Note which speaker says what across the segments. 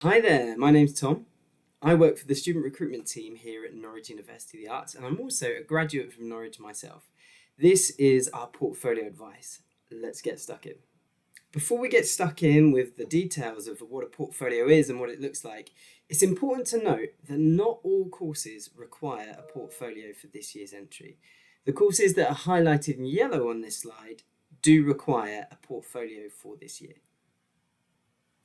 Speaker 1: Hi there, my name's Tom. I work for the student recruitment team here at Norwich University of the Arts, and I'm also a graduate from Norwich myself. This is our portfolio advice. Let's get stuck in. Before we get stuck in with the details of what a portfolio is and what it looks like, it's important to note that not all courses require a portfolio for this year's entry. The courses that are highlighted in yellow on this slide do require a portfolio for this year.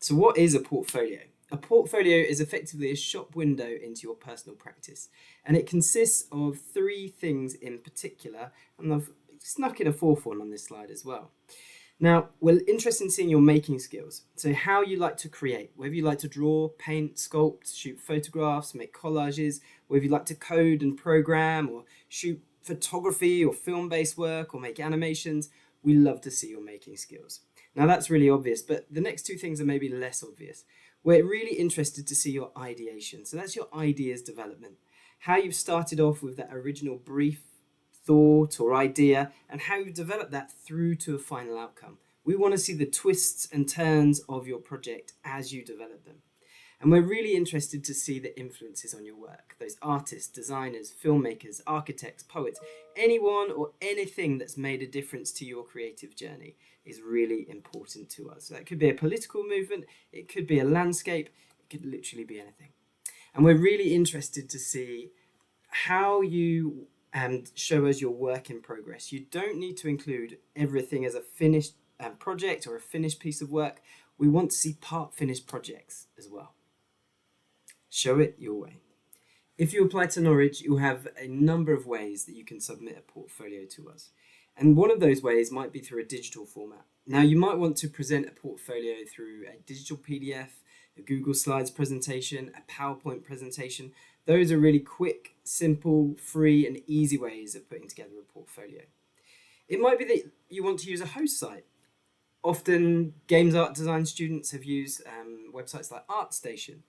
Speaker 1: So, what is a portfolio? A portfolio is effectively a shop window into your personal practice, and it consists of three things in particular, and I've snuck in a fourth one on this slide as well. Now, we're interested in seeing your making skills. So, how you like to create, whether you like to draw, paint, sculpt, shoot photographs, make collages, whether you like to code and program, or shoot photography or film based work, or make animations, we love to see your making skills. Now, that's really obvious, but the next two things are maybe less obvious. We're really interested to see your ideation. So, that's your ideas development. How you've started off with that original brief thought or idea and how you develop that through to a final outcome. We want to see the twists and turns of your project as you develop them. And we're really interested to see the influences on your work. Those artists, designers, filmmakers, architects, poets, anyone or anything that's made a difference to your creative journey is really important to us. So that could be a political movement, it could be a landscape, it could literally be anything. And we're really interested to see how you show us your work in progress. You don't need to include everything as a finished project or a finished piece of work. We want to see part finished projects as well. Show it your way. If you apply to Norwich, you'll have a number of ways that you can submit a portfolio to us. And one of those ways might be through a digital format. Now, you might want to present a portfolio through a digital PDF, a Google Slides presentation, a PowerPoint presentation. Those are really quick, simple, free, and easy ways of putting together a portfolio. It might be that you want to use a host site. Often, games art design students have used websites like ArtStation.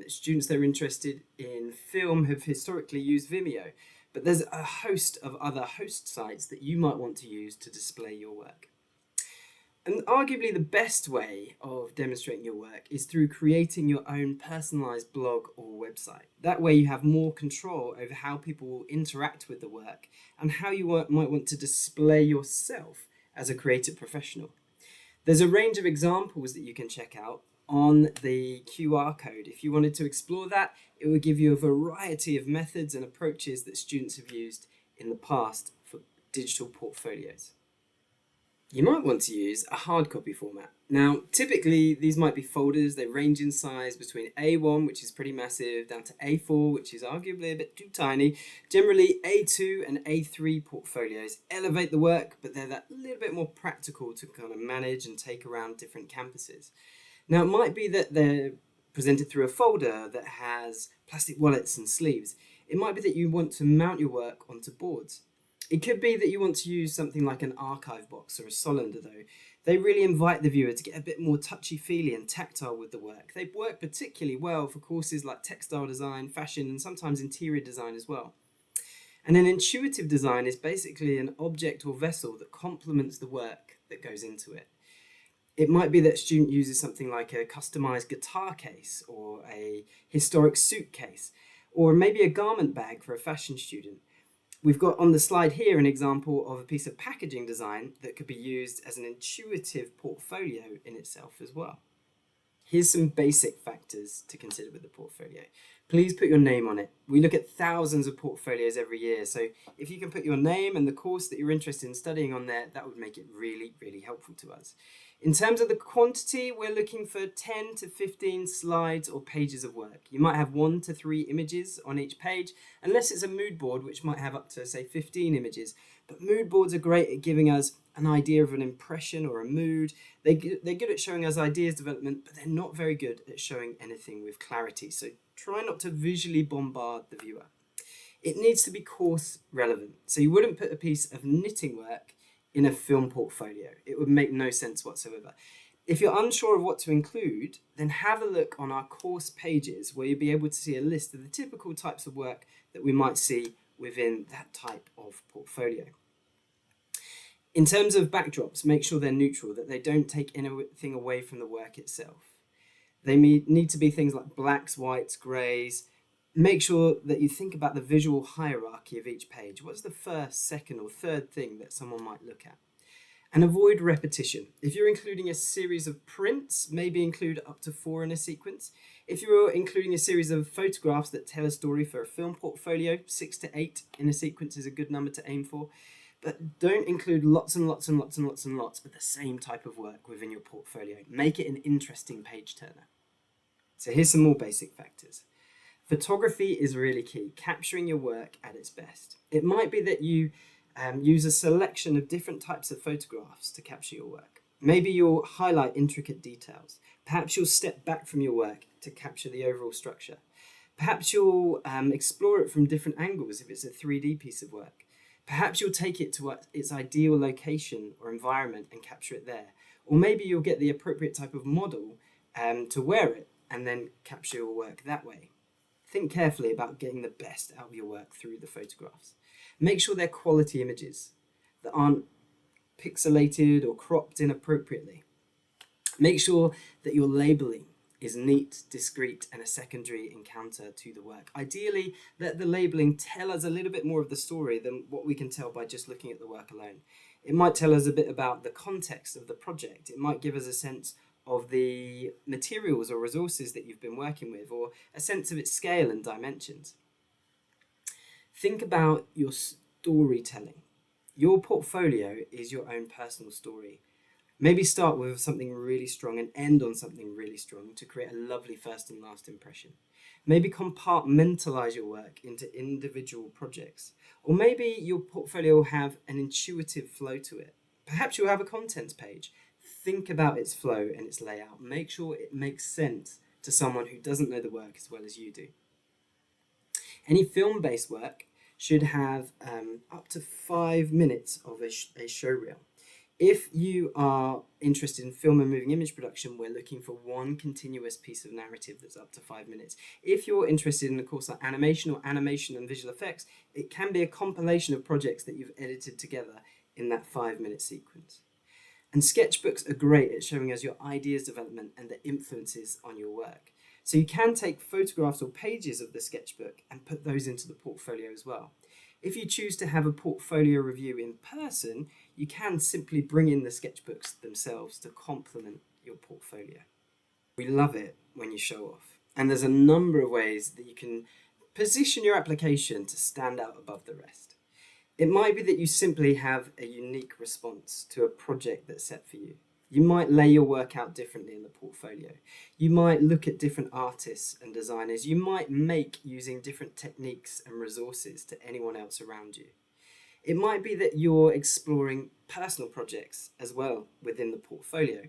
Speaker 1: Students that are interested in film have historically used Vimeo, but there's a host of other host sites that you might want to use to display your work. And arguably the best way of demonstrating your work is through creating your own personalized blog or website. That way you have more control over how people will interact with the work and how you might want to display yourself as a creative professional. There's a range of examples that you can check out on the QR code. If you wanted to explore that, it would give you a variety of methods and approaches that students have used in the past for digital portfolios. You might want to use a hard copy format. Now, typically these might be folders. They range in size between A1, which is pretty massive, down to A4, which is arguably a bit too tiny. Generally, A2 and A3 portfolios elevate the work, but they're that little bit more practical to kind of manage and take around different campuses. Now, it might be that they're presented through a folder that has plastic wallets and sleeves. It might be that you want to mount your work onto boards. It could be that you want to use something like an archive box or a solander, though. They really invite the viewer to get a bit more touchy-feely and tactile with the work. They work particularly well for courses like textile design, fashion, and sometimes interior design as well. And an intuitive design is basically an object or vessel that complements the work that goes into it. It might be that a student uses something like a customized guitar case or a historic suitcase, or maybe a garment bag for a fashion student. We've got on the slide here an example of a piece of packaging design that could be used as an intuitive portfolio in itself as well. Here's some basic factors to consider with the portfolio. Please put your name on it. We look at thousands of portfolios every year, so if you can put your name and the course that you're interested in studying on there, that would make it really, really helpful to us. In terms of the quantity, we're looking for 10 to 15 slides or pages of work. You might have 1 to 3 images on each page, unless it's a mood board, which might have up to, say, 15 images. But mood boards are great at giving us an idea of an impression or a mood. They're good at showing us ideas development, but they're not very good at showing anything with clarity. So try not to visually bombard the viewer. It needs to be course relevant. So you wouldn't put a piece of knitting work in a film portfolio. It would make no sense whatsoever. If you're unsure of what to include, then have a look on our course pages where you'll be able to see a list of the typical types of work that we might see within that type of portfolio. In terms of backdrops, make sure they're neutral, that they don't take anything away from the work itself. They need to be things like blacks, whites, greys. Make sure that you think about the visual hierarchy of each page. What's the first, second, or third thing that someone might look at? And avoid repetition. If you're including a series of prints, maybe include up to 4 in a sequence. If you're including a series of photographs that tell a story for a film portfolio, 6 to 8 in a sequence is a good number to aim for. But don't include lots and lots and lots and lots and lots of the same type of work within your portfolio. Make it an interesting page turner. So here's some more basic factors. Photography is really key, capturing your work at its best. It might be that you use a selection of different types of photographs to capture your work. Maybe you'll highlight intricate details. Perhaps you'll step back from your work to capture the overall structure. Perhaps you'll explore it from different angles if it's a 3D piece of work. Perhaps you'll take it to its ideal location or environment and capture it there. Or maybe you'll get the appropriate type of model to wear it and then capture your work that way. Think carefully about getting the best out of your work through the photographs. Make sure they're quality images that aren't pixelated or cropped inappropriately. Make sure that your labeling is neat, discreet, and a secondary encounter to the work. Ideally, let the labeling tell us a little bit more of the story than what we can tell by just looking at the work alone. It might tell us a bit about the context of the project. It might give us a sense of the materials or resources that you've been working with, or a sense of its scale and dimensions. Think about your storytelling. Your portfolio is your own personal story. Maybe start with something really strong and end on something really strong to create a lovely first and last impression. Maybe compartmentalize your work into individual projects. Or maybe your portfolio will have an intuitive flow to it. Perhaps you'll have a contents page. Think about its flow and its layout. Make sure it makes sense to someone who doesn't know the work as well as you do. Any film-based work should have up to 5 minutes of a show reel. If you are interested in film and moving image production, we're looking for one continuous piece of narrative that's up to 5 minutes. If you're interested in a course like animation or animation and visual effects, it can be a compilation of projects that you've edited together in that 5-minute sequence. And sketchbooks are great at showing us your ideas development and the influences on your work. So you can take photographs or pages of the sketchbook and put those into the portfolio as well. If you choose to have a portfolio review in person, you can simply bring in the sketchbooks themselves to complement your portfolio. We love it when you show off. And there's a number of ways that you can position your application to stand out above the rest. It might be that you simply have a unique response to a project that's set for you. You might lay your work out differently in the portfolio. You might look at different artists and designers. You might make using different techniques and resources to anyone else around you. It might be that you're exploring personal projects as well within the portfolio.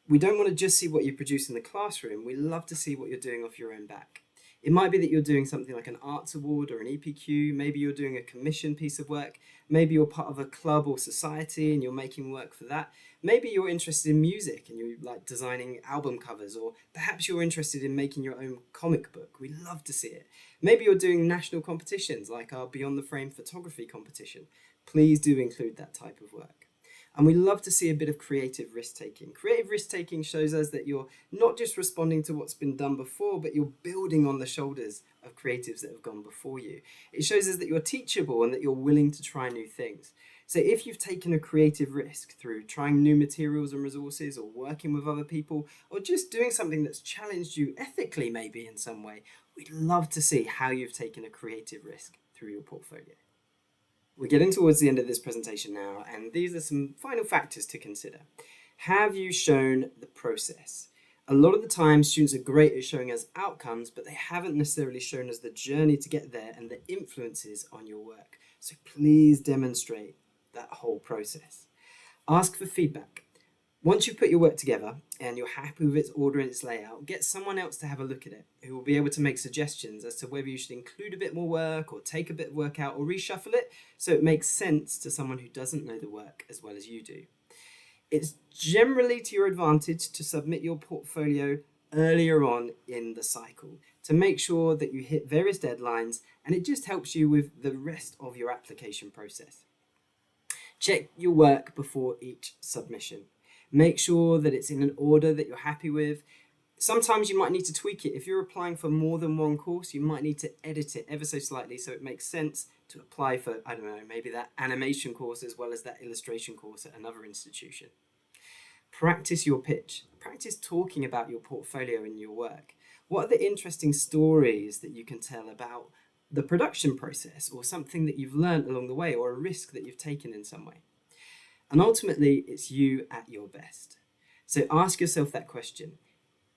Speaker 1: We don't want to just see what you produce in the classroom. We love to see what you're doing off your own back. It might be that you're doing something like an arts award or an EPQ. Maybe you're doing a commission piece of work. Maybe you're part of a club or society and you're making work for that. Maybe you're interested in music and you like designing album covers, or perhaps you're interested in making your own comic book. We love to see it. Maybe you're doing national competitions like our Beyond the Frame photography competition. Please do include that type of work. And we love to see a bit of creative risk-taking. Creative risk-taking shows us that you're not just responding to what's been done before, but you're building on the shoulders of creatives that have gone before you. It shows us that you're teachable and that you're willing to try new things. So if you've taken a creative risk through trying new materials and resources, or working with other people, or just doing something that's challenged you ethically maybe in some way, we'd love to see how you've taken a creative risk through your portfolio. We're getting towards the end of this presentation now, and these are some final factors to consider. Have you shown the process? A lot of the time, students are great at showing us outcomes, but they haven't necessarily shown us the journey to get there and the influences on your work. So please demonstrate that whole process. Ask for feedback. Once you've put your work together and you're happy with its order and its layout, get someone else to have a look at it who will be able to make suggestions as to whether you should include a bit more work or take a bit of work out or reshuffle it so it makes sense to someone who doesn't know the work as well as you do. It's generally to your advantage to submit your portfolio earlier on in the cycle to make sure that you hit various deadlines, and it just helps you with the rest of your application process. Check your work before each submission. Make sure that it's in an order that you're happy with. Sometimes you might need to tweak it. If you're applying for more than one course, you might need to edit it ever so slightly so it makes sense to apply for, I don't know, maybe that animation course as well as that illustration course at another institution. Practice your pitch. Practice talking about your portfolio and your work. What are the interesting stories that you can tell about the production process or something that you've learned along the way or a risk that you've taken in some way? And ultimately, it's you at your best. So ask yourself that question.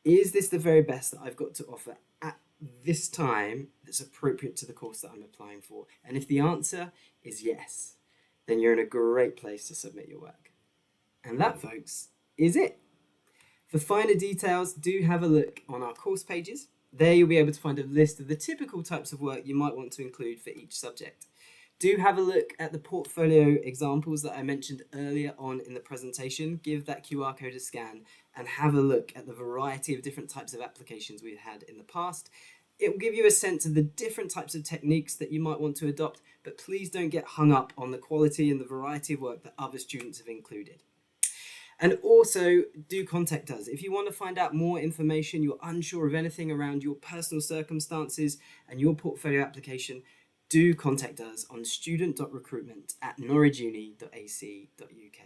Speaker 1: Is this the very best that I've got to offer at this time that's appropriate to the course that I'm applying for? And if the answer is yes, then you're in a great place to submit your work. And that, folks, is it. For finer details, do have a look on our course pages. There you'll be able to find a list of the typical types of work you might want to include for each subject. Do have a look at the portfolio examples that I mentioned earlier on in the presentation. Give that QR code a scan and have a look at the variety of different types of applications we've had in the past. It will give you a sense of the different types of techniques that you might want to adopt, but please don't get hung up on the quality and the variety of work that other students have included. And also, do contact us. If you want to find out more information, you're unsure of anything around your personal circumstances and your portfolio application, do contact us on student.recruitment@norwichuni.ac.uk.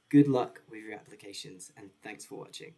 Speaker 1: Good luck with your applications and thanks for watching.